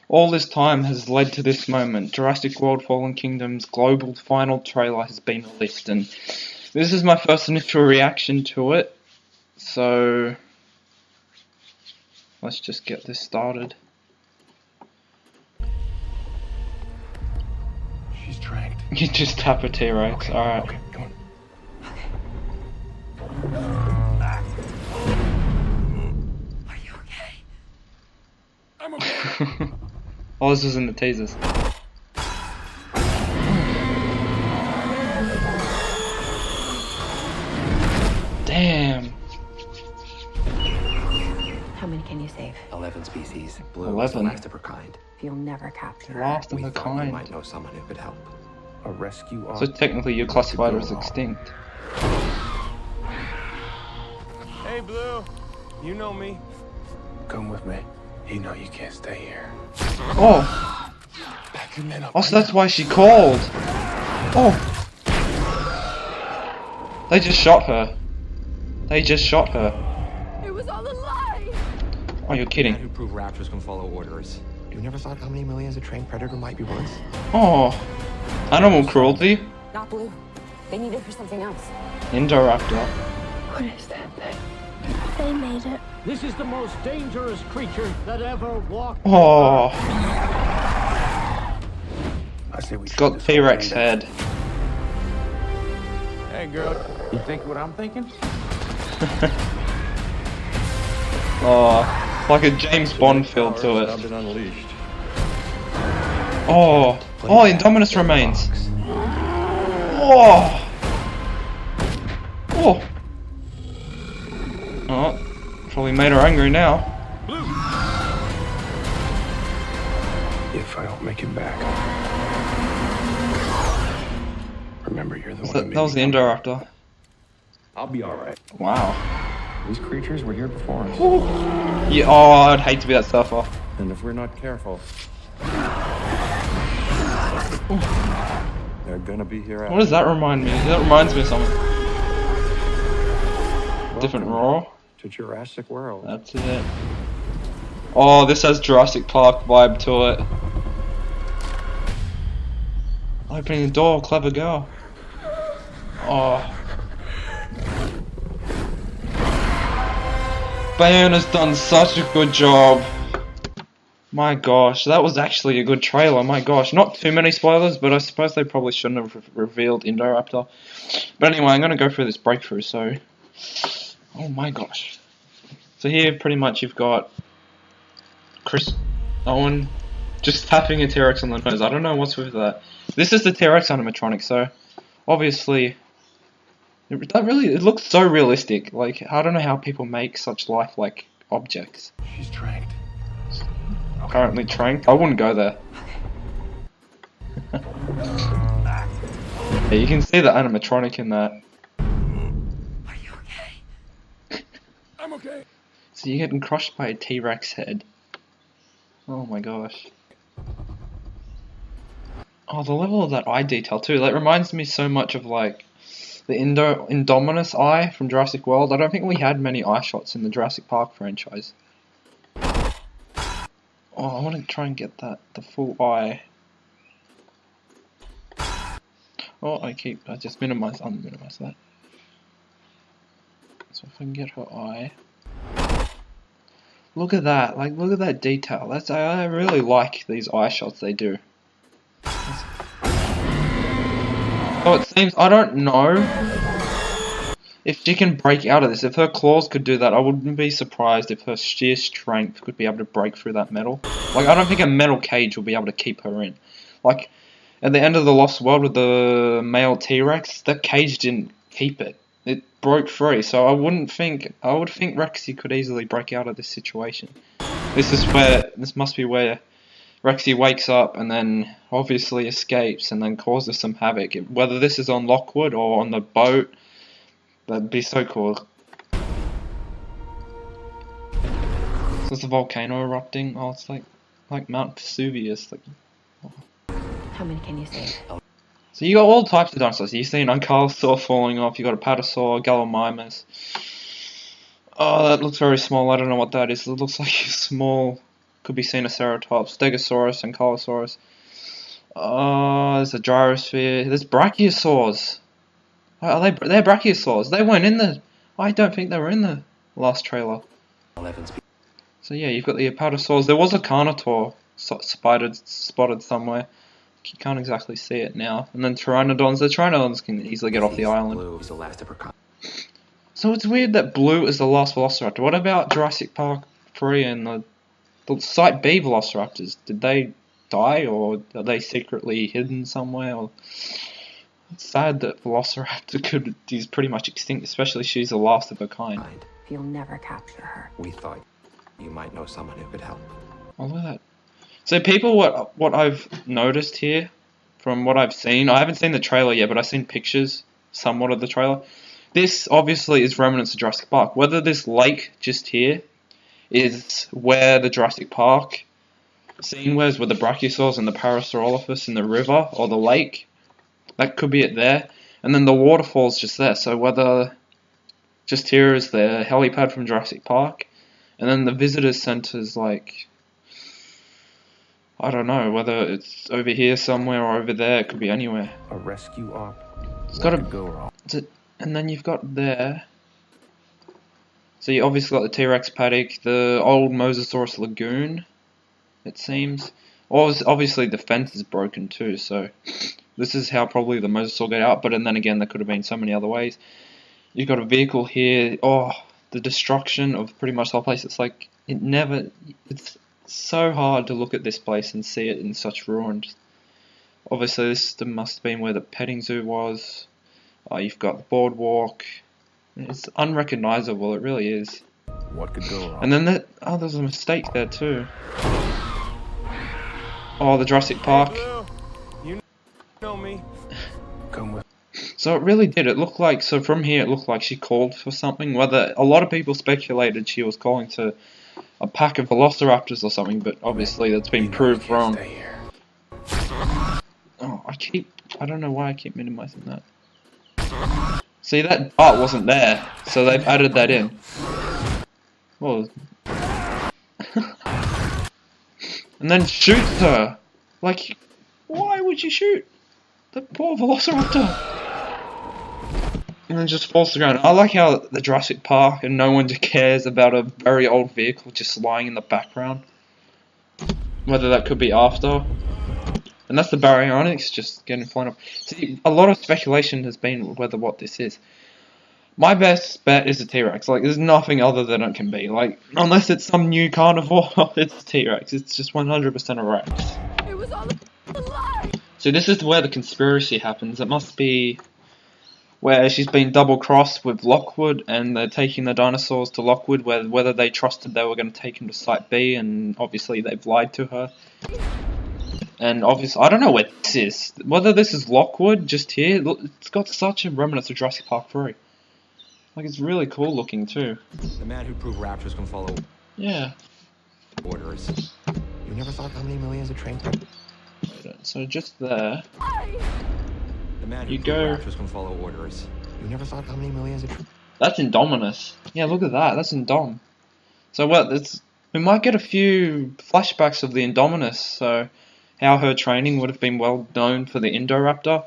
All this time has led to this moment. Jurassic World Fallen Kingdom's global final trailer has been released, and this is my first initial reaction to it. So let's just get this started. She's tracked. You just tap a T-Rex, Okay, alright. okay, come on. Are you okay? I'm okay. Oh, this was in the teasers. Damn. How many can you save? 11 species. Blue 11? is the last of her kind. You'll never capture her. Last of We a thought you kind. might know someone who could help. A rescue So technically you're classified as wrong. extinct. Hey, Blue. You know me. Come with me. You know you can't stay here. Oh! Pack your men up. Oh, so that's why she called! Oh! They just shot her. They just shot her. It was all a lie! Oh, you're Man kidding. who proved raptors can follow orders. You never thought how many millions a trained predator might be worth? Oh. Animal cruelty. Not Blue. They need it for something else. Indoraptor. What is that thing? They made it. This is the most dangerous creature that ever walked. Oh. I say we It's got T-Rex head. Hey, girl. You think what I'm thinking? Oh. Like a James Bond feel to it. Been unleashed. Oh. Oh, Indominus remains. Oh. Oh. Oh. Probably made her angry now. If I don't make it back. Remember, you're the one who That was the Indoraptor. I'll be alright. Wow. These creatures were here before us. Yeah, oh, I'd hate to be that surfer. And if we're not careful, they're gonna be here What does that remind me? That reminds me of something. Different roar. to Jurassic World. That's it. Oh, this has Jurassic Park vibe to it. Opening the door, clever girl. Oh. Bayonna's done such a good job. My gosh, that was actually a good trailer. My gosh, not too many spoilers, but I suppose they probably shouldn't have revealed Indoraptor. But anyway, I'm gonna go through this breakthrough. So, oh my gosh. So here, pretty much, you've got Chris Owen just tapping a T-Rex on the nose. I don't know what's with that. This is the T-Rex animatronic, so obviously, it looks so realistic. Like, I don't know how people make such lifelike objects. She's tracked. Currently tranked. I wouldn't go there. Yeah, you can see the animatronic in that. Are you okay? I'm okay. So you're getting crushed by a T-Rex head. Oh my gosh. Oh, the level of that eye detail too. That reminds me so much of like the Indominus eye from Jurassic World. I don't think we had many eye shots in the Jurassic Park franchise. Oh, I want to try and get the full eye. Oh, I just unminimize that. So if I can get her eye. Look at that, like look at that detail. I really like these eye shots they do. So it seems, I don't know if she can break out of this. If her claws could do that, I wouldn't be surprised if her sheer strength could be able to break through that metal. Like, I don't think a metal cage will be able to keep her in. Like, at the end of the Lost World with the male T-Rex, that cage didn't keep it. It broke free, so I would think Rexy could easily break out of this situation. This must be where Rexy wakes up and then obviously escapes and then causes some havoc. Whether this is on Lockwood or on the boat, that'd be so cool. So it's a volcano erupting. Oh, it's like Mount Vesuvius. How many can you save? So you got all types of dinosaurs. You've seen Ankylosaur falling off. You got a Patasaur, Gallimimus. Oh, that looks very small. I don't know what that is. It looks like a small Could be Sinoceratops, Stegosaurus, and Carlosaurus. There's a gyrosphere. There's brachiosaurs. Are they? They're brachiosaurs. They weren't in the. I don't think they were in the last trailer. So yeah, you've got the apatosaurs. There was a Carnotaur spotted somewhere. You can't exactly see it now. And then Pteranodons. The Pteranodons can easily get off the island. So it's weird that Blue is the last Velociraptor. What about Jurassic Park 3 and the Site B Velociraptors? Did they die, or are they secretly hidden somewhere? Or... It's sad that Velociraptor is pretty much extinct, especially she's the last of her kind. You'll never capture her. We thought you might know someone who could help. Oh, look at that. So people, what I've noticed here, from what I've seen, I haven't seen the trailer yet, but I've seen pictures, somewhat of the trailer. This obviously is remnants of Jurassic Park. Whether this lake just here is where the Jurassic Park scene was, with the Brachiosaurs and the Parasaurolophus in the river or the lake, that could be it there. And then the waterfall's just there. So whether just here is the helipad from Jurassic Park, and then the visitor center's like, I don't know whether it's over here somewhere or over there. It could be anywhere. A rescue op. It's got to go wrong. And then you've got there. So you obviously got the T-Rex paddock, the old Mosasaurus lagoon, it seems. Obviously the fence is broken too, so this is how probably the Mosasaur got out, but and then again there could have been so many other ways. You've got a vehicle here. Oh, the destruction of pretty much the whole place. It's like, it's so hard to look at this place and see it in such ruins. Obviously this must have been where the petting zoo was. You've got the boardwalk. It's unrecognizable, it really is. What could go wrong? And then there's a mistake there too. Oh, the Jurassic Park. You know me. Come with. So it really did. It looked like, so from here it looked like she called for something. Whether a lot of people speculated she was calling to a pack of velociraptors or something, but obviously that's been proved wrong. Oh, I don't know why I keep minimizing that. See, that dart wasn't there, so they've added that in. Well, and then shoots her. Like, why would you shoot the poor Velociraptor? And then just falls to the ground. I like how the Jurassic Park and no one cares about a very old vehicle just lying in the background. Whether that could be after. And that's the Baryonyx just getting flown up. See, a lot of speculation has been whether what this is. My best bet is a T-Rex. Like, there's nothing other than it can be. Like, unless it's some new carnivore, it's a T-Rex. It's just 100% a Rex. It was all a lie. So this is where the conspiracy happens. It must be where she's been double-crossed with Lockwood, and they're taking the dinosaurs to Lockwood, whether they trusted they were going to take them to Site B, and obviously they've lied to her. And obviously, I don't know where this is. Whether this is Lockwood, just here. Look, it's got such a remnants of Jurassic Park 3. Like, it's really cool looking too. The man who proved raptors can follow Yeah. orders. You never thought how many millions of trained predators. So just there. The man who You proved go. raptors can follow orders. You never thought how many millions of That's Indominus. Yeah, look at that. That's Indom. So what? We might get a few flashbacks of the Indominus. So how her training would have been well known for the Indoraptor.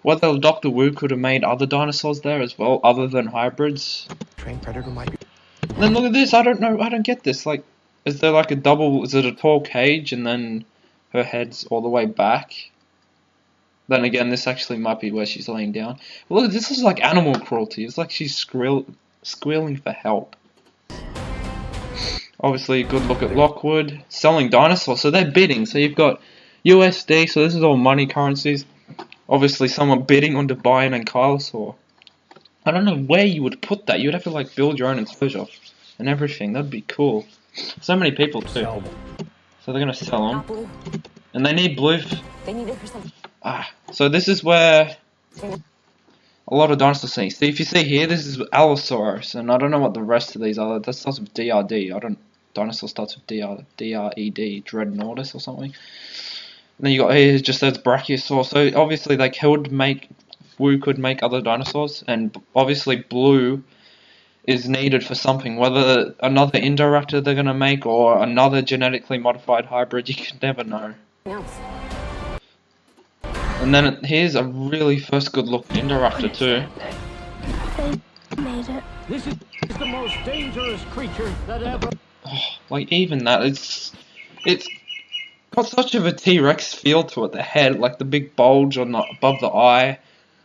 Whether Dr. Wu could have made other dinosaurs there as well, other than hybrids. trained predator might be. And then look at this. I don't know. I don't get this. Like, is there like a double? Is it a tall cage and then her head's all the way back? Then again, this actually might be where she's laying down. But look, this is like animal cruelty. It's like she's squealing for help. Obviously, a good look at Lockwood. Selling dinosaurs, so they're bidding. So you've got USD, so this is all money currencies. Obviously, someone bidding on buying an Ankylosaur. I don't know where you would put that. You'd have to like build your own enclosure and everything. That'd be cool. So many people too. So they're gonna sell them, Not blue. and they need blue. They need it for something. So this is where a lot of dinosaur scenes. See, if you see here, this is Allosaurus, and I don't know what the rest of these are. That starts with DRD. Dinosaur starts with DRED, Dreadnoughtus or something. And then you got here just says Brachiosaur. So obviously Wu could make other dinosaurs, and obviously Blue is needed for something, whether another Indoraptor they're gonna make or another genetically modified hybrid, you can never know. Else. And then here's a really first good look Indoraptor too. They made it. This is the most dangerous creature that ever. Oh, like even that, it's got such of a T-Rex feel to it. The head, like the big bulge on the above the eye.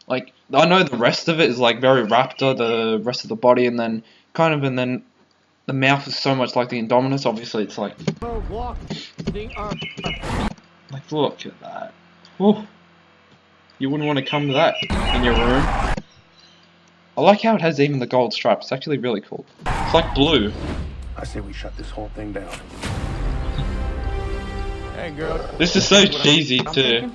Like I know the rest of it is like very raptor, the rest of the body, and then the mouth is so much like the Indominus. Obviously, it's like Walk the earth. like look at that. Ooh. You wouldn't want to come to that in your room. I like how it has even the gold stripe. It's actually really cool. It's like blue. I say we shut this whole thing down. Hey, girl. This is so cheesy too.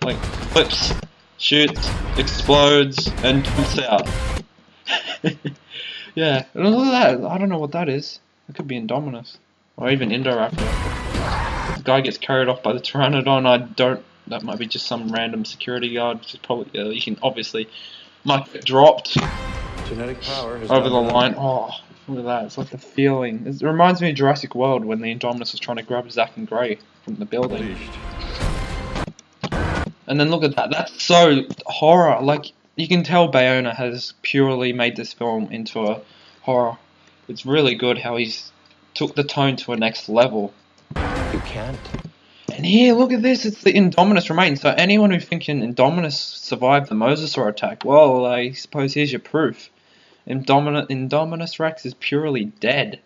Like flips, shoots, explodes, and jumps out. Yeah, and look at that. I don't know what that is. It could be Indominus or even Indoraptor. The guy gets carried off by the Pteranodon. That might be just some random security guard. Which is probably you can obviously might get dropped Genetic power has over the line. Oh, look at that! It's like the feeling. It reminds me of Jurassic World when the Indominus was trying to grab Zack and Gray from the building. And then look at that. That's so horror. Like you can tell Bayona has purely made this film into a horror. It's really good how he's took the tone to a next level. You can't. And here, look at this, it's the Indominus remains. So anyone who thinking Indominus survived the Mosasaur attack, well, I suppose here's your proof. Indominus Rex is purely dead.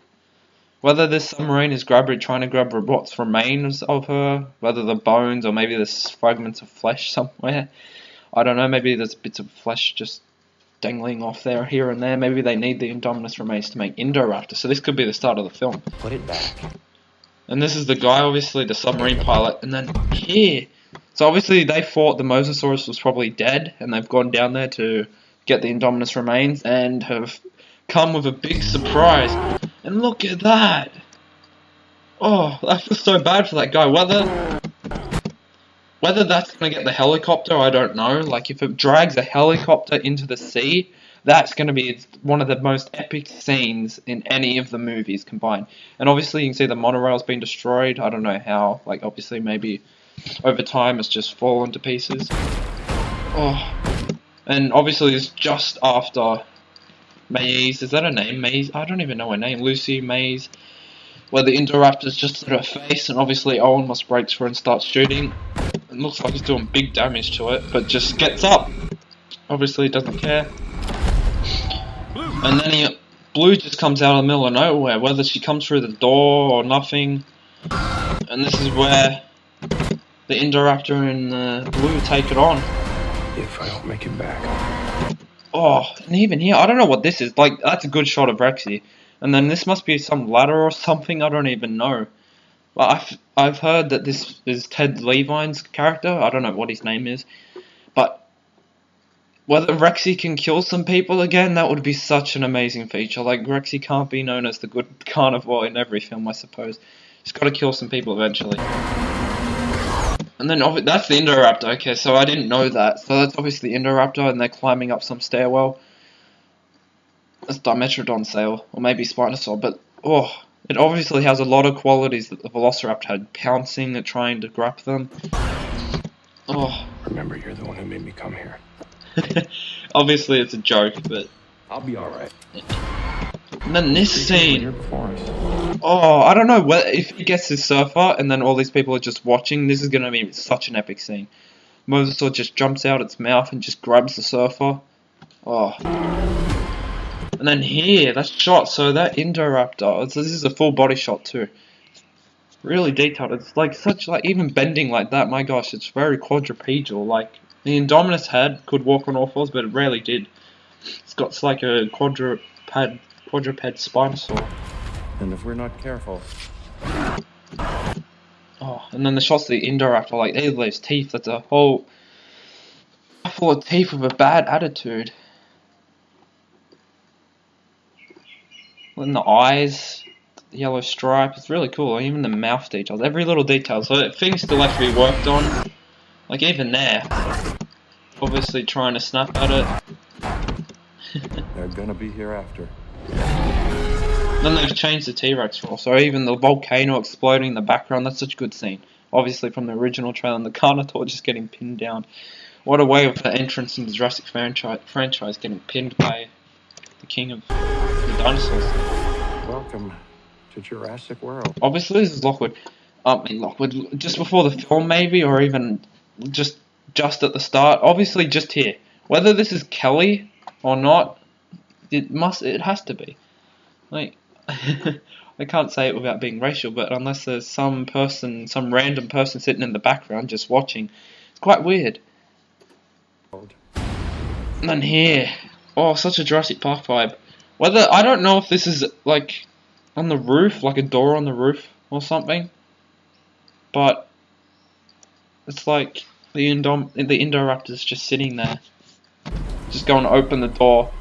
Whether this submarine is trying to grab what's remains of her, whether the bones or maybe there's fragments of flesh somewhere, I don't know, maybe there's bits of flesh just dangling off there, here and there. Maybe they need the Indominus remains to make Indoraptor, so this could be the start of the film. Put it back. And this is the guy, obviously, the submarine pilot. And then here. So obviously they thought the Mosasaurus was probably dead. And they've gone down there to get the Indominus remains. And have come with a big surprise. And look at that. Oh, I feel so bad for that guy. Whether that's going to get the helicopter, I don't know. Like, if it drags a helicopter into the sea, that's going to be one of the most epic scenes in any of the movies combined. And obviously you can see the monorail's been destroyed. I don't know how. Like, obviously maybe over time it's just fallen to pieces. Oh. And obviously it's just after Maze. Is that her name? Maze? I don't even know her name. Lucy Maze. Where the Indoraptor's just at her face. And obviously Owen must breaks for and starts shooting. It looks like he's doing big damage to it. But just gets up. Obviously doesn't care. And then Blue just comes out of the middle of nowhere, whether she comes through the door or nothing. And this is where the Indoraptor and Blue take it on. If I don't make it back. Oh, and even here, I don't know what this is. Like, that's a good shot of Rexy. And then this must be some ladder or something, I don't even know. But I've heard that this is Ted Levine's character. I don't know what his name is. But whether Rexy can kill some people again, that would be such an amazing feature. Like, Rexy can't be known as the good carnivore in every film, I suppose. He's got to kill some people eventually. And then, that's the Indoraptor. Okay, so I didn't know that. So that's obviously the Indoraptor, and they're climbing up some stairwell. That's Dimetrodon sail, or maybe Spinosaur, but, oh, it obviously has a lot of qualities that the Velociraptor had. Pouncing and trying to grab them. Oh. Remember, you're the one who made me come here. Obviously it's a joke, but I'll be alright. and then this scene. Oh, I don't know if he gets his surfer and then all these people are just watching. This is gonna be such an epic scene. Mosasaur just jumps out its mouth and just grabs the surfer. Oh, and then here, that shot. So that Indoraptor. This is a full body shot too. Really detailed. It's like even bending like that. My gosh, it's very quadrupedal. Like. The Indominus head could walk on all fours, but it rarely did. It's got like a quadruped Spinosaur. And if we're not careful. Oh, and then the shots of the Indoraptor, like those teeth. That's a whole full of teeth with a bad attitude. And the eyes, the yellow stripe. It's really cool. Even the mouth details, every little detail. So things still have to be worked on. Like even there, obviously trying to snap at it. They're gonna be here after. Then they've changed the T-Rex role, so even the volcano exploding in the background, that's such a good scene. Obviously from the original trailer, and the Carnotaur just getting pinned down. What a way of the entrance in the Jurassic franchise getting pinned by the king of the dinosaurs. Welcome to Jurassic World. Obviously this is Lockwood. Lockwood, just before the film maybe, or even just at the start. Obviously just here. Whether this is Kelly or not, it has to be. Like, I can't say it without being racial, but unless there's some random person sitting in the background just watching, it's quite weird. And then here, oh, such a Jurassic Park vibe. I don't know if this is like on the roof, like a door on the roof or something, but it's like the Indoraptor's just sitting there, just going to open the door.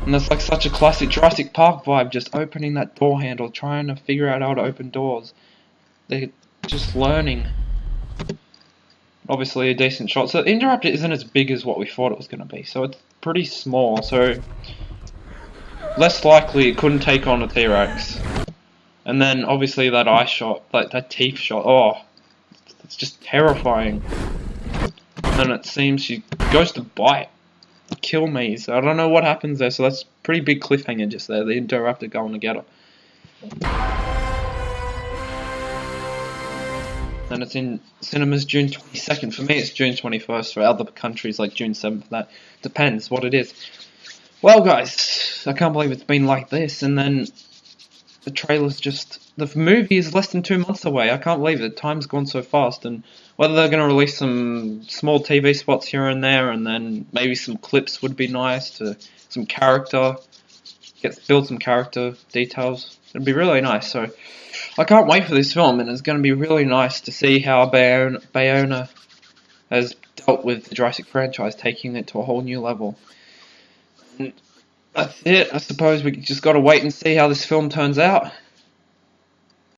And that's like such a classic Jurassic Park vibe, just opening that door handle, trying to figure out how to open doors. They're just learning. Obviously a decent shot. So the Indoraptor isn't as big as what we thought it was going to be, so it's pretty small, so less likely it couldn't take on a T-Rex. And then obviously that eye shot, like that teeth shot, oh, it's just terrifying. And it seems she goes to bite. Kill me, so I don't know what happens there, so that's a pretty big cliffhanger just there, the Indoraptor going to get her. And it's in cinemas June 22nd, for me it's June 21st, for other countries like June 7th, that depends what it is. Well guys, I can't believe it's been like this, and then the trailer's the movie is less than 2 months away. I can't believe it, time's gone so fast, and whether they're going to release some small TV spots here and there, and then maybe some clips would be nice to some character, build some character details. It'd be really nice. So I can't wait for this film, and it's going to be really nice to see how Bayona has dealt with the Jurassic franchise, taking it to a whole new level. And that's it. I suppose we just got to wait and see how this film turns out.